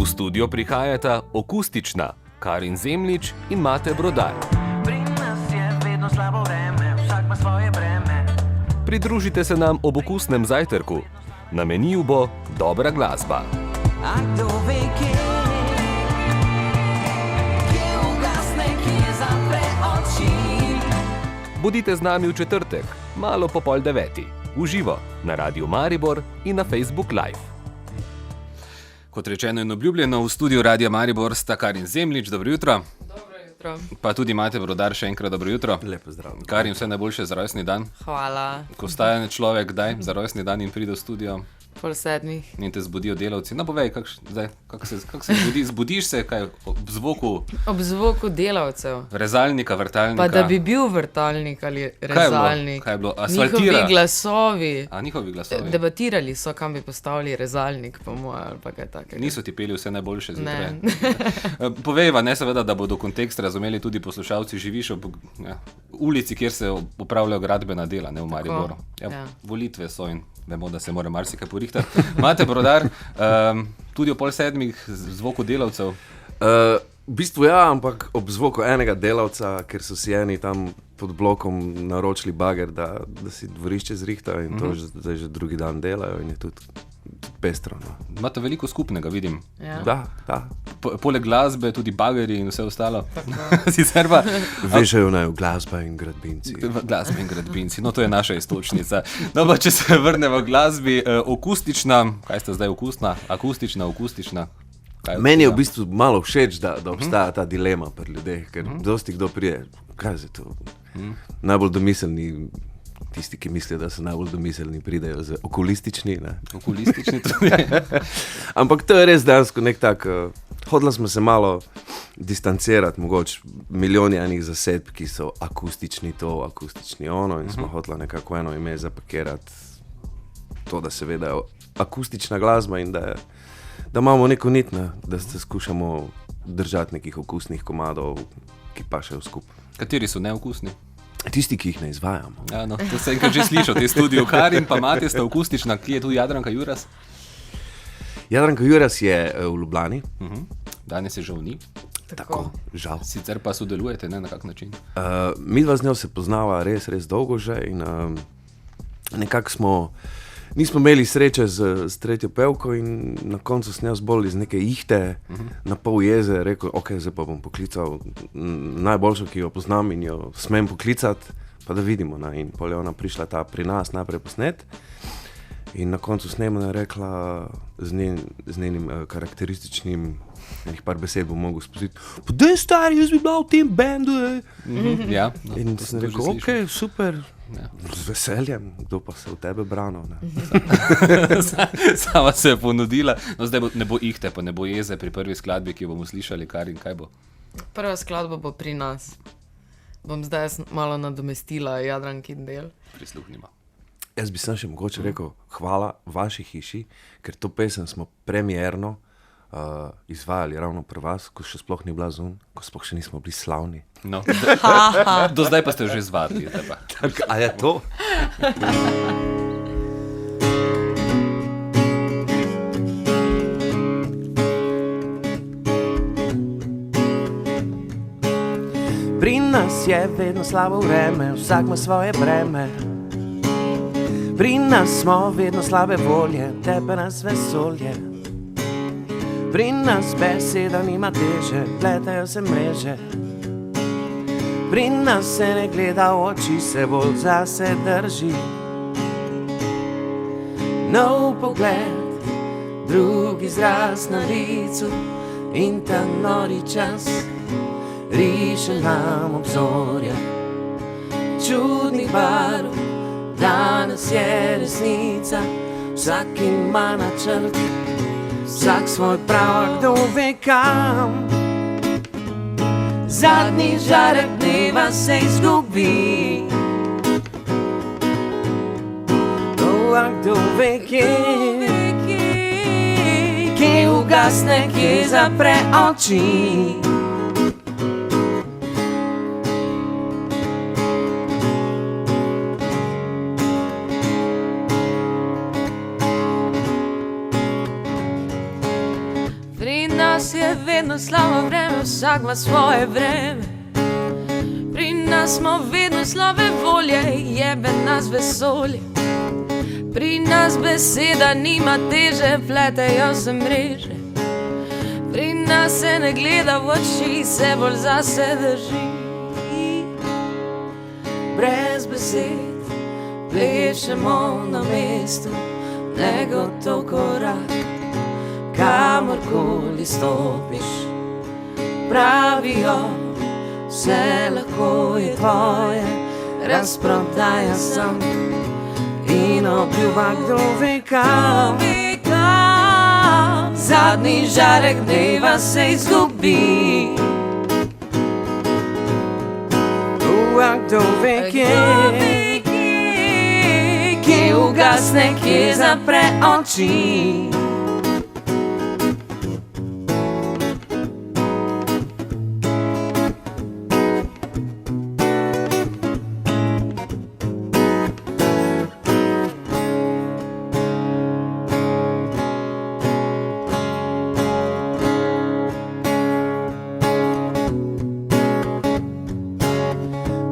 V studio prihajata akustična Karin Zemljič in Mate Brodar. Pri nas je vedno slabo vreme, vsak ima svoje breme. Pridružite se nam ob okusnem zajtrku. Na meniju bo dobra glasba. A kdo ve, kje ugasne, kje zapre oči. Bodite z nami v četrtek, malo po 8:30, v živo, na Radiu Maribor in na Facebook Live. Kot rečeno in obljubljeno, v studiu Radia Maribor sta Karin Zemljič, dobro jutro. Dobro jutro. Pa tudi Mate Brodar, še enkrat dobro jutro. Lepo zdrav. Karin, vse najboljše za rojstni dan. Hvala. Ko vstaja človek, kdaj za rojstni dan in pride v studio 6:30. in te zbudijo delavci. No, povej, kako se zbudi? Zbudiš se, kaj, ob zvoku Ob zvoku delavcev. rezalnika, vrtalnika? Pa da bi bil vrtalnik ali rezalnik. Kaj je bilo? Asfaltira? Njihovi glasovi. A njihovi glasovi? Debatirali so, kam bi postavili rezalnik, po moje, ali pa kaj takega. Niso ti peli vse najboljše zjutraj? Ne. Povejva, ne seveda, da bodo kontekst razumeli tudi poslušalci. Živiš ob ulici, kjer se opravljajo gradbena dela, ne v Mariboru. Ja. Volitve so in vemo, da se mora marsikaj porihtati. Mate Brodar, tudi o 6:30 zvoku delavcev. V bistvu ja, ampak ob zvoku enega delavca, ker so si eni tam pod blokom naročili bager, da si dvorišče zrihtajo in to zdaj že drugi dan delajo in je tudi pestro. No. Imate veliko skupnega, vidim. Ja. Da. Poleg glasbe, tudi bageri in vse ostalo. Sicer pa Vežejo naj v glasba in gradbinci. glasbe in gradbinci, no to je naša istočnica. No pa če se vrnemo v glasbi, akustična, kaj sta zdaj akustična? Meni je v bistvu malo všeč, da obstaja ta dilema pri ljudeh, ker dosti kdo prije, kaj je to? Najbolj domiselni, tisti, ki mislijo, da so najbolj domiselni, pridejo z okulistični. Ne? Okulistični tudi. Ampak to je res dejansko nek tak, hodila smo se malo distancirati, mogoče milijoni enih zasedb, ki so akustični to, akustični ono in smo hodila nekako eno ime zapakirati to, da se vedajo akustična glasba in da imamo neko nit, ne? Da se skušamo držati nekih okusnih komadov, ki pašejo skupaj. Kateri so neokusni? Tisti, ki jih ne izvajamo. Ja, no, to sem enkrat že slišal, te studio Karin pa Mate sta akustična, kje je tudi Jadranka Juras? Jadranka Juras je v Ljubljani. Danes je žal ni, Tako, žal. sicer pa sodelujete, ne, na kak način? Midva z njo se poznava res dolgo že in nekako nismo imeli sreče z tretjo pevko in na koncu sem jaz bolj iz neke ihte, na pol jeze, rekel, ok, zdaj pa bom poklical najboljšo, ki jo poznam in jo smem poklicati, pa da vidimo. Ne? In pol je ona prišla pri nas najprej posnet in na koncu snemanja rekla z njenim karakterističnim, enih par besed bom mogel spustiti, pa dej stari, jaz bi bila v tem bendu. Ja, no, In to sem tudi rekel, že ok, slišal. super, Ja. z veseljem, kdo pa se v tebe branil. Ne? Sama se je ponudila, no zdaj ne bo ihte, pa ne bo jeze pri prvi skladbi, ki jo bomo slišali, Karin, kaj bo? Prva skladba bo pri nas. Bom zdaj malo nadomestila Jadrankin del. Prisluhnimo. Jaz bi sem še mogoče rekel, hvala vaši hiši, ker to pesem smo premierno izvajali ravno pri vas, ko še sploh ni bila zun, ko sploh še nismo bili slavni. No, do zdaj pa ste jo že zvadili. zdaj pa. A je to? Pri nas je vedno slabo vreme, vsak ima svoje breme. Pri nas smo vedno slabe volje, tebe nas vesolje. Pri nas beseda nima teže, pletajo se mreže. Pri nas se ne gleda v oči, se bolj zase drži. Nov pogled, drugi izraz na licu in ta nori čas riše nam obzorja čudnih barv. Danes je resnica, vsak ima načrt, vsak svoj prav, kdo ve kam. Zadnji žarek dneva se izgubi, a kdo ve kje ugasne, kje zapre oči. Pri nas je vedno slabo vreme, vsak ima svoje vreme. Pri nas smo vedno slabe volje, jebe nas vesolje. Pri nas beseda nima teže, pletejo se mreže. Pri nas se ne gleda v oči, se bolj zase drži. Brez besed plešemo na mestu, negotov korak, kamorkoli stopiš. Pravijo, vse lahko je tvoje, razprodaja sem in obljuba, kdo ve kam. Zadnji žarek dneva se izgubi. Kdo ve kje ugasne, kje zapre oči.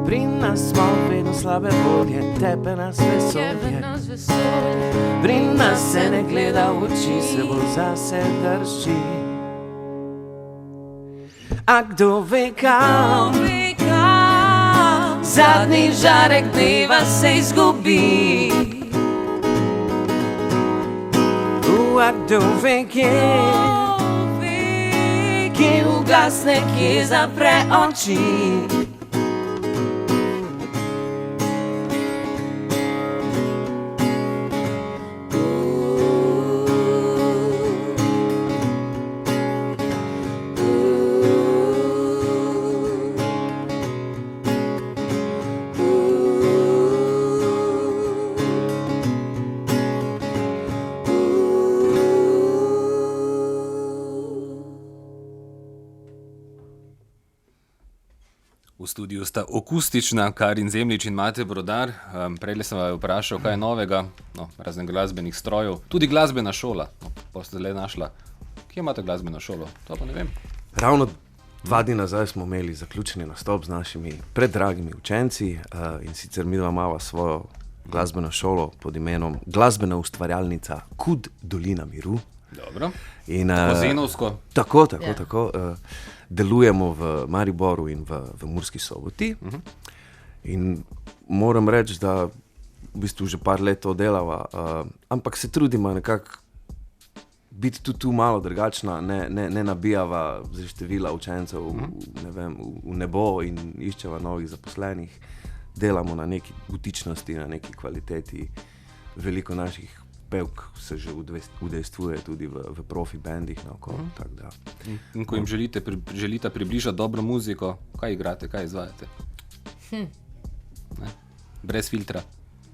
Pri nas smo vedno slabe volje, tebe nas vesolje. Pri nas se ne gleda v oči, se bolj zase drži. A kdo ve kam, zadnji žarek dneva se izgubi. A kdo ve kje ugasne, kje zapre oči. V studiu sta akustična Karin Zemljič in Mate Brodar. Prej sem vas vprašal, kaj je novega, razen glasbenih strojev. Tudi glasbena šola, pa ste le našla. Kje imate glasbeno šolo? To pa ne vem. Ravno 2 dni nazaj smo imeli zaključeni nastop z našimi predragimi učenci in sicer mi imamo svojo glasbeno šolo pod imenom Glasbena ustvarjalnica Kud Dolina Miru. Dobro. In, tako zenovsko. Tako. Delujemo v Mariboru in v Murski Soboti. In moram reči, da v bistvu že par let to delava, ampak se trudimo nekako biti tudi tu malo drugačna, ne nabijava za števila učencev v nebo in iščeva novih zaposlenih. Delamo na neki butičnosti, na neki kvaliteti. Veliko naših pevk se že udejstvuje tudi v profi bendih naokolo. In ko jim želite približati dobro muziko, kaj igrate, kaj izvajate? Ne? Brez filtra?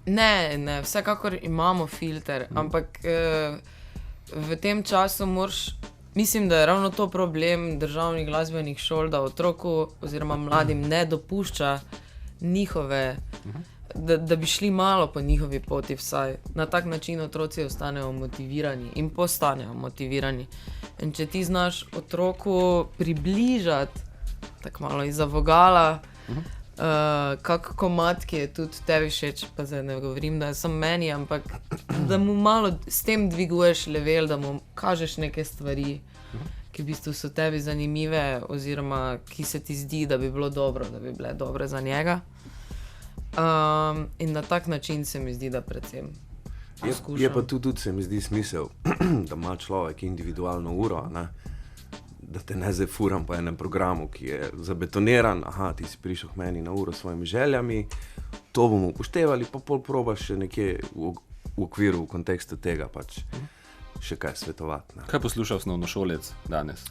Ne, vsekakor imamo filter, ampak v tem času mislim, da je ravno to problem državnih glasbenih šol, da otroku oziroma mladim ne dopušča njihove, da bi šli malo po njihovi poti vsaj. Na tak način otroci ostanejo motivirani in postanejo motivirani. In če ti znaš otroku približati tako malo izza vogala, kak komad, ki je tudi tebi všeč, pa zdaj ne govorim, da sem meni, ampak da mu malo s tem dviguješ level, da mu kažeš neke stvari, ki v bistvu so tebi zanimive oziroma ki se ti zdi, da bi bilo dobro, da bi bile dobre za njega. In na tak način se mi zdi, da predvsem poskušam. Je pa tudi se mi zdi smisel, da ima človek individualno uro, ne? Da te ne zdaj furam po enem programu, ki je zabetoniran, ti si prišel k meni na uro s svojimi željami, to bomo upoštevali, pa pol probaš še nekje v okviru, v kontekstu tega pač še kaj svetovati. Ne? Kaj posluša osnovnošolec danes?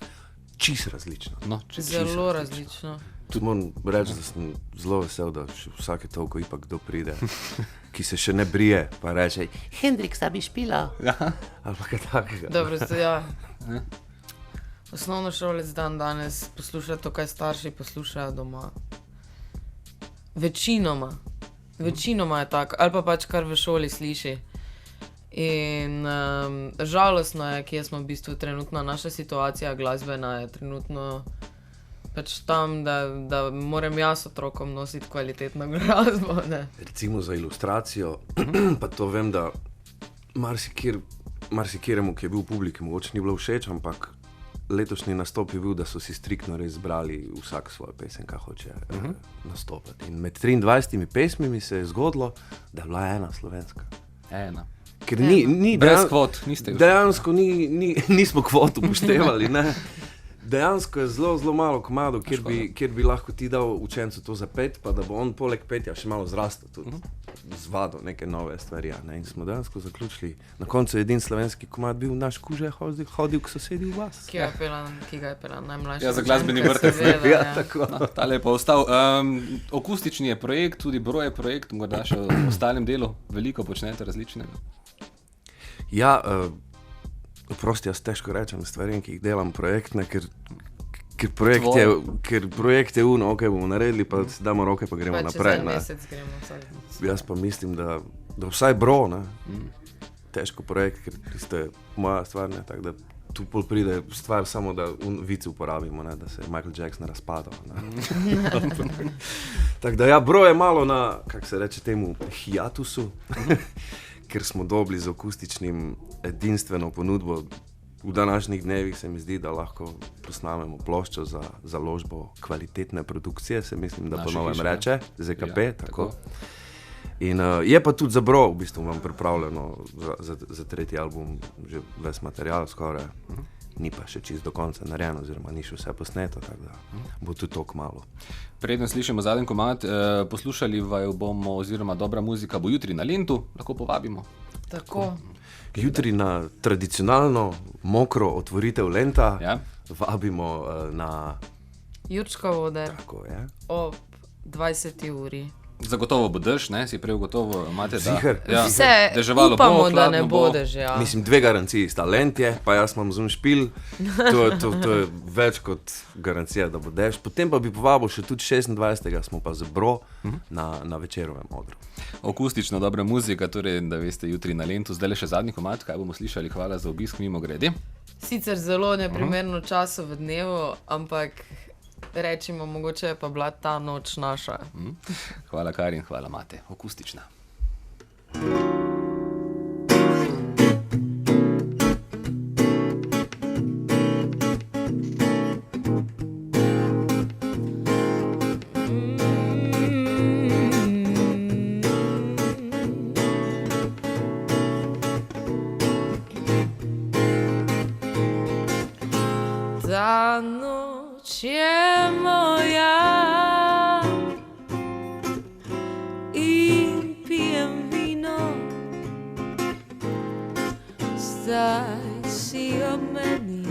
Čisto različno. Zelo različno. Tudi moram reči, da sem zelo vesel, da še vsake toliko ipak kdo pride, ki se še ne brije, pa reče, Hendrik, sta bi špila? Ali pa kaj takega. Dobro, osnovnošolec danes posluša to, kaj starši poslušajo doma. Večinoma je tako, ali pa pač kar v šoli sliši. In žalostno je, kje smo v bistvu trenutno, naša situacija glasbena je trenutno pač tam, da moram jaz otrokom nositi kvalitetno glasbo, ne. Recimo za ilustracijo, pa to vem, da marsikjeremu, ki je bil v publiki, mogoče ni bilo všeč, ampak letošnji nastop je bil, da so si striktno res zbrali vsak svojo pesem, kaj hoče nastopati. In med 23 pesmimi se je zgodilo, da je bila ena slovenska. Ena. Ker ni Brez kvot, niste jo. dejansko nismo kvot upoštevali, ne. Dejansko je zelo malo komadov, kjer bi lahko ti dal učencu to za pet, pa da bo on poleg petja še malo zrastel, tudi zvadil neke nove stvari. Ne? In smo dejansko zaključili. Na koncu je edin slovenski komad bil naš Kuže hodil k sosedi v vas. Ki ga je pela najmlajša. Ja, za glasbeni učenka, vrtec, seveda, Ja, ja. tako. No, tale je pa ostal. Akustični je projekt, tudi Bro je projekt, morda še v ostalem delu veliko počnete različnega. Ja, oprosti, jaz težko rečem stvari, ki jih delam projektne, ker projekt je ok, bomo naredili, pa si damo roke, pa gremo Pa čez naprej. en Ne. mesec gremo vsak. Jaz pa mislim, da vsaj Bro, ne. Težko projekt, ker to je moja stvar, ne, tako da tu pol pride stvar samo, da vici uporabimo, ne, da se je Michael Jackson razpadal. Tako da ja, Bro je malo na, kako se reče temu, hiatusu, ker smo dobili z akustičnim edinstveno ponudbo. V današnjih dnevih se mi zdi, da lahko posnamemo ploščo za založbo kvalitetne produkcije, se mislim, da po Naše novem hiše, reče, ZKP, Ja, tako. In je pa tudi za Bro, v bistvu imam pripravljeno za tretji album že ves material skoraj. Ni pa še čisto do konca narejeno, oziroma ni še vse posneto, tako da bo tudi to kmalu. Preden slišimo zadnji komad, poslušali vaju bomo, oziroma dobra muzika bo jutri na Lentu, lahko povabimo. Tako. Jutri na tradicionalno mokro otvoritev Lenta Ja. vabimo na... Jurčkov oder Tako je. ob 20. uri. Zagotovo bo dež, ne, si prej gotovo imate, da... Ziher. Ja, Vse deževalo upamo, bo, da ne hladno bo dežja. Mislim, dve garanciji sta. Lent je, pa jaz imam zun špil, to je več kot garancija, da bo dež. Potem pa bi povabil še tudi 26. smo pa z Bro na večerovem odru. Akustična dobra muzika, torej, da veste, jutri na Lentu. Zdaj le še zadnji komad, kaj bomo slišali, hvala za obisk mimogrede. Sicer zelo neprimerno času v dnevu, ampak rečemo, mogoče je pa bila ta noč naša. Hvala Karin, hvala Mate, akustična. Ta noč je moja in pijem vino, zdaj si ob meni,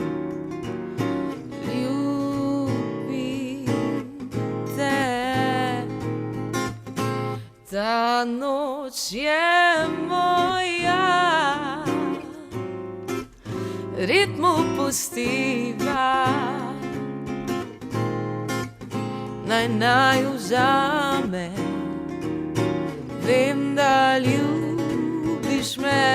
ljubim te. Ta noč je moja, ritmu pustiva, naj vzame, vem, da ljubiš me.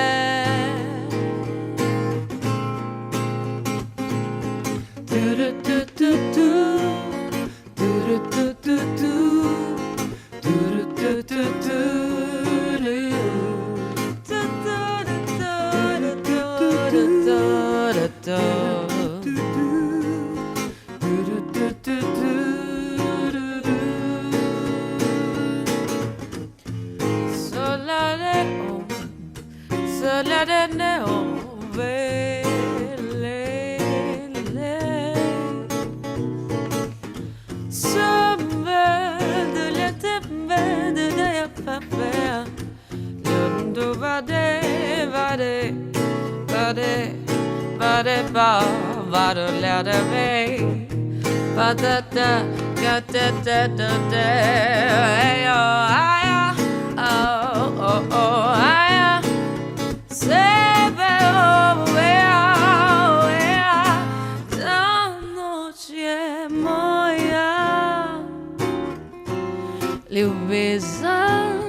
Ljubezen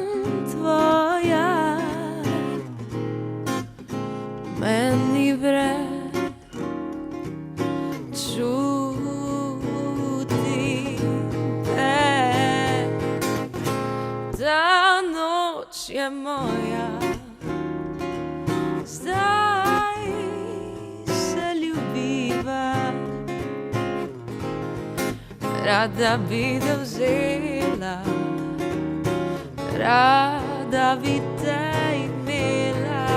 tvoja moja. Zdaj se ljubiva, rada bi te vzela, rada bi te imela.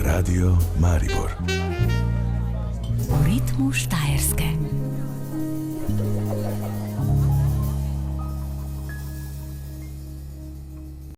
Radio Maribor. V ritmu Štajerske.